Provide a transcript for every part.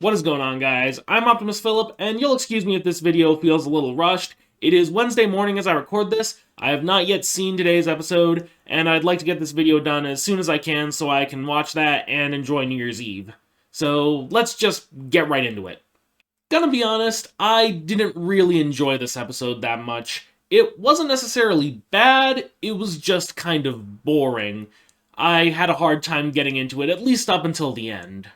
What is going on, guys? I'm Optimus Philip, and you'll excuse me if this video feels a little rushed. It is Wednesday morning as I record this. I have not yet seen today's episode, and I'd like to get this video done as soon as I can so I can watch that and enjoy New Year's Eve. So let's just get right into it. Gonna be honest, I didn't really enjoy this episode that much. It wasn't necessarily bad, it was just kind of boring. I had a hard time getting into it, at least up until the end.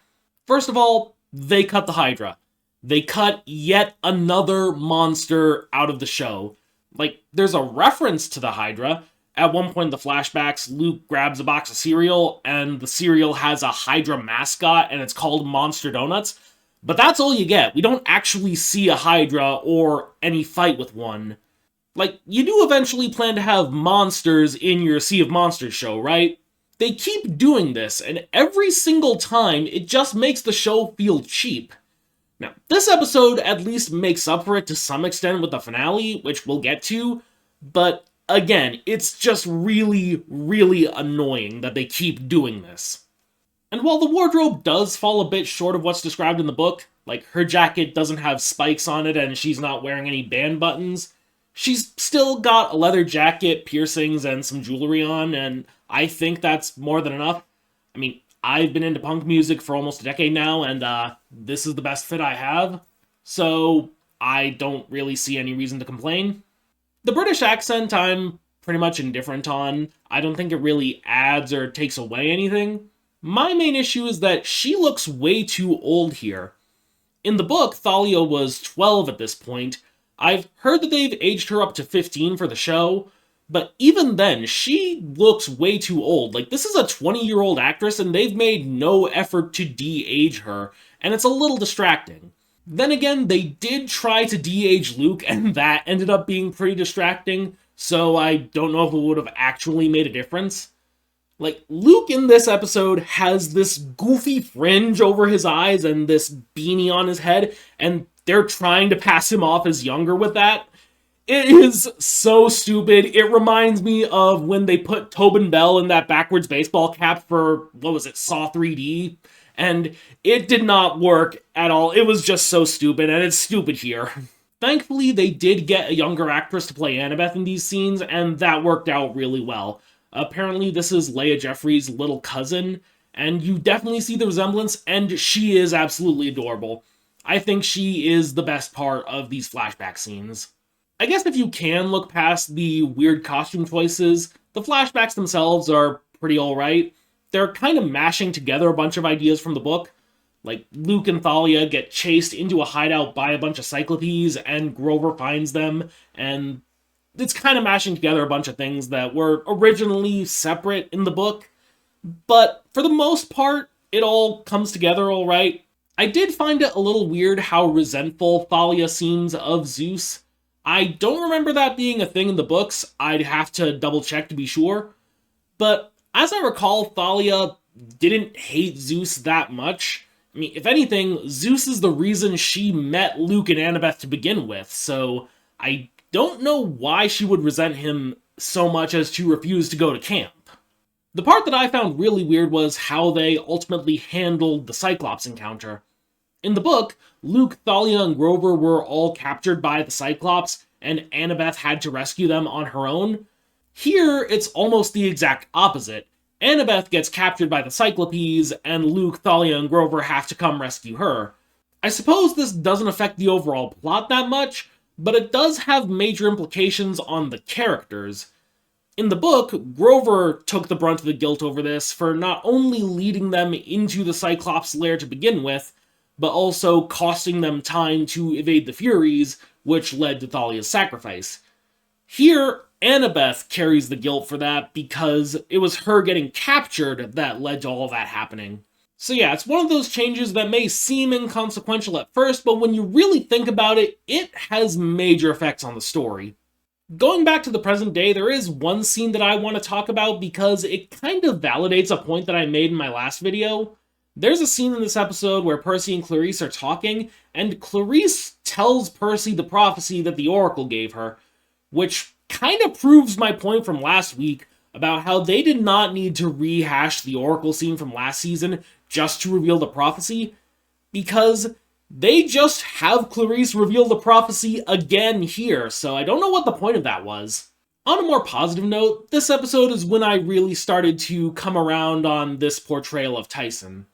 First of all, they cut the Hydra. They cut yet another monster out of the show. Like, there's a reference to the Hydra. At one point in the flashbacks, Luke grabs a box of cereal, and the cereal has a Hydra mascot, and it's called Monster Donuts. But that's all you get. We don't actually see a Hydra or any fight with one. Like, you do eventually plan to have monsters in your Sea of Monsters show, right? They keep doing this, and every single time, it just makes the show feel cheap. Now, this episode at least makes up for it to some extent with the finale, which we'll get to, but again, it's just really, really annoying that they keep doing this. And while the wardrobe does fall a bit short of what's described in the book, like her jacket doesn't have spikes on it and she's not wearing any band buttons, she's still got a leather jacket, piercings, and some jewelry on, and I think that's more than enough. I mean, I've been into punk music for almost a decade now, and this is the best fit I have, so I don't really see any reason to complain. The British accent I'm pretty much indifferent on. I don't think it really adds or takes away anything. My main issue is that she looks way too old here. In the book, Thalia was 12 at this point. I've heard that they've aged her up to 15 for the show, but even then, she looks way too old. Like, this is a 20-year-old actress, and they've made no effort to de-age her, and it's a little distracting. Then again, they did try to de-age Luke, and that ended up being pretty distracting, so I don't know if it would have actually made a difference. Like, Luke in this episode has this goofy fringe over his eyes and this beanie on his head, and they're trying to pass him off as younger with that. It is so stupid. It reminds me of when they put Tobin Bell in that backwards baseball cap for, Saw 3D? And it did not work at all. It was just so stupid, and it's stupid here. Thankfully, they did get a younger actress to play Annabeth in these scenes, and that worked out really well. Apparently, this is Leia Jeffries' little cousin, and you definitely see the resemblance, and she is absolutely adorable. I think she is the best part of these flashback scenes. I guess if you can look past the weird costume choices, the flashbacks themselves are pretty alright. They're kind of mashing together a bunch of ideas from the book. Like, Luke and Thalia get chased into a hideout by a bunch of Cyclopes, and Grover finds them, and it's kind of mashing together a bunch of things that were originally separate in the book. But for the most part, it all comes together alright. I did find it a little weird how resentful Thalia seems of Zeus. I don't remember that being a thing in the books. I'd have to double check to be sure. But as I recall, Thalia didn't hate Zeus that much. I mean, if anything, Zeus is the reason she met Luke and Annabeth to begin with, so I don't know why she would resent him so much as to refuse to go to camp. The part that I found really weird was how they ultimately handled the Cyclops encounter. In the book, Luke, Thalia, and Grover were all captured by the Cyclops, and Annabeth had to rescue them on her own. Here, it's almost the exact opposite. Annabeth gets captured by the Cyclopes, and Luke, Thalia, and Grover have to come rescue her. I suppose this doesn't affect the overall plot that much, but it does have major implications on the characters. In the book, Grover took the brunt of the guilt over this for not only leading them into the Cyclops' lair to begin with, but also costing them time to evade the Furies, which led to Thalia's sacrifice. Here, Annabeth carries the guilt for that because it was her getting captured that led to all that happening. So yeah, it's one of those changes that may seem inconsequential at first, but when you really think about it, it has major effects on the story. Going back to the present day, there is one scene that I want to talk about because it kind of validates a point that I made in my last video. There's a scene in this episode where Percy and Clarisse are talking, and Clarisse tells Percy the prophecy that the Oracle gave her, which kind of proves my point from last week about how they did not need to rehash the Oracle scene from last season just to reveal the prophecy. because they just have Clarisse reveal the prophecy again here, so I don't know what the point of that was. On a more positive note, this episode is when I really started to come around on this portrayal of Tyson.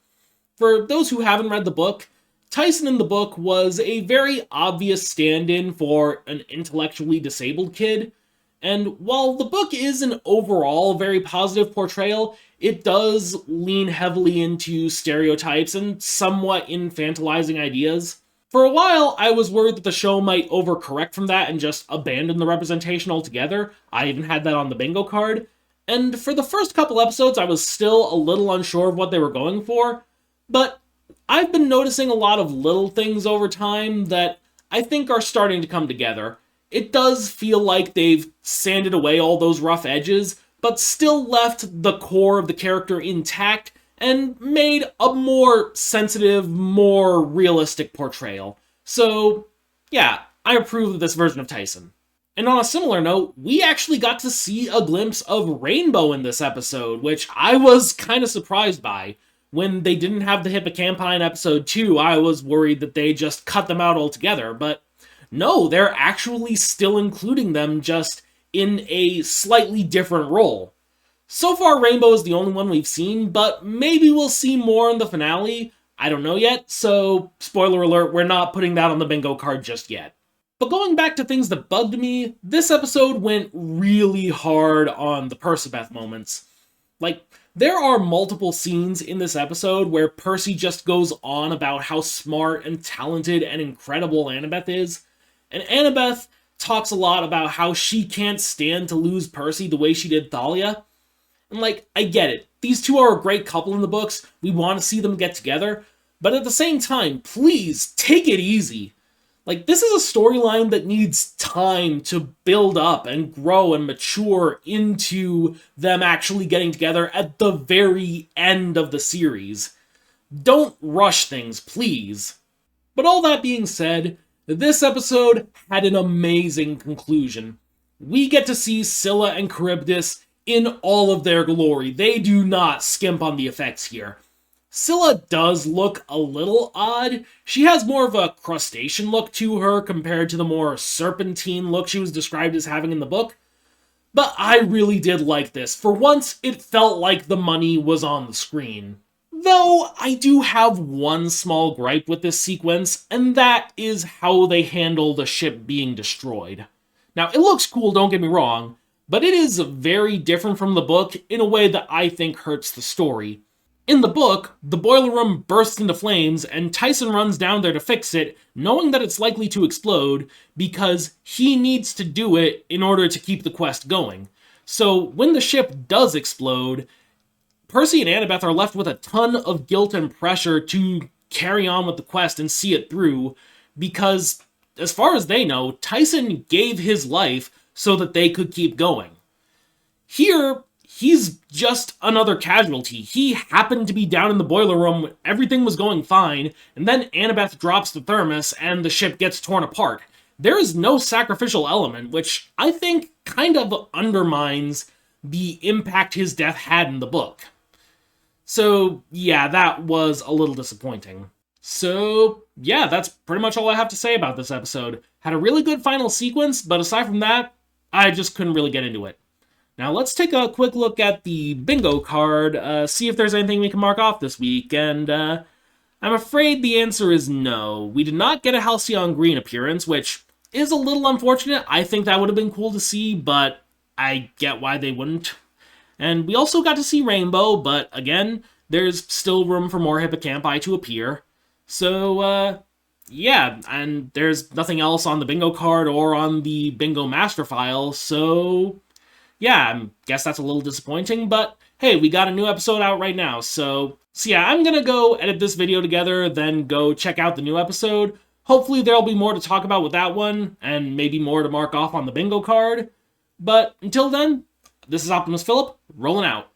For those who haven't read the book, Tyson in the book was a very obvious stand-in for an intellectually disabled kid, and while the book is an overall very positive portrayal, it does lean heavily into stereotypes and somewhat infantilizing ideas. For a while, I was worried that the show might overcorrect from that and just abandon the representation altogether. I even had that on the bingo card. And for the first couple episodes, I was still a little unsure of what they were going for. But I've been noticing a lot of little things over time that I think are starting to come together. It does feel like they've sanded away all those rough edges, but still left the core of the character intact and made a more sensitive, more realistic portrayal. So, yeah, I approve of this version of Tyson. And on a similar note, we actually got to see a glimpse of Rainbow in this episode, which I was kind of surprised by. When they didn't have the hippocampi in episode 2, I was worried that they just cut them out altogether, but no, they're actually still including them, just in a slightly different role. So far, Rainbow is the only one we've seen, but maybe we'll see more in the finale. I don't know yet, so spoiler alert, we're not putting that on the bingo card just yet. But going back to things that bugged me, this episode went really hard on the Percabeth moments. Like, there are multiple scenes in this episode where Percy just goes on about how smart and talented and incredible Annabeth is, and Annabeth talks a lot about how she can't stand to lose Percy the way she did Thalia. And like, I get it. These two are a great couple in the books. We want to see them get together. But at the same time, please, take it easy. Like, this is a storyline that needs time to build up and grow and mature into them actually getting together at the very end of the series. Don't rush things, please. But all that being said, this episode had an amazing conclusion. We get to see Scylla and Charybdis in all of their glory. They do not skimp on the effects here. Scylla does look a little odd. She has more of a crustacean look to her compared to the more serpentine look she was described as having in the book. But I really did like this. For once, it felt like the money was on the screen. Though, I do have one small gripe with this sequence, and that is how they handle the ship being destroyed. Now, it looks cool, don't get me wrong, but it is very different from the book in a way that I think hurts the story. In the book, the boiler room bursts into flames, and Tyson runs down there to fix it, knowing that it's likely to explode, because he needs to do it in order to keep the quest going. So, when the ship does explode, Percy and Annabeth are left with a ton of guilt and pressure to carry on with the quest and see it through, because, as far as they know, Tyson gave his life so that they could keep going. Here, he's just another casualty. He happened to be down in the boiler room, everything was going fine, and then Annabeth drops the thermos and the ship gets torn apart. There is no sacrificial element, which I think kind of undermines the impact his death had in the book. So, yeah, that was a little disappointing. So, yeah, that's pretty much all I have to say about this episode. Had a really good final sequence, but aside from that, I just couldn't really get into it. Now let's take a quick look at the bingo card, see if there's anything we can mark off this week, and I'm afraid the answer is no. We did not get a Halcyon Green appearance, which is a little unfortunate. I think that would have been cool to see, but I get why they wouldn't. And we also got to see Rainbow, but again, there's still room for more hippocampi to appear. So, yeah, and there's nothing else on the bingo card or on the bingo master file, so yeah, I guess that's a little disappointing, but hey, we got a new episode out right now, so yeah, I'm gonna go edit this video together, then go check out the new episode. Hopefully there'll be more to talk about with that one, and maybe more to mark off on the bingo card. But until then, this is Optimus Philip, rolling out.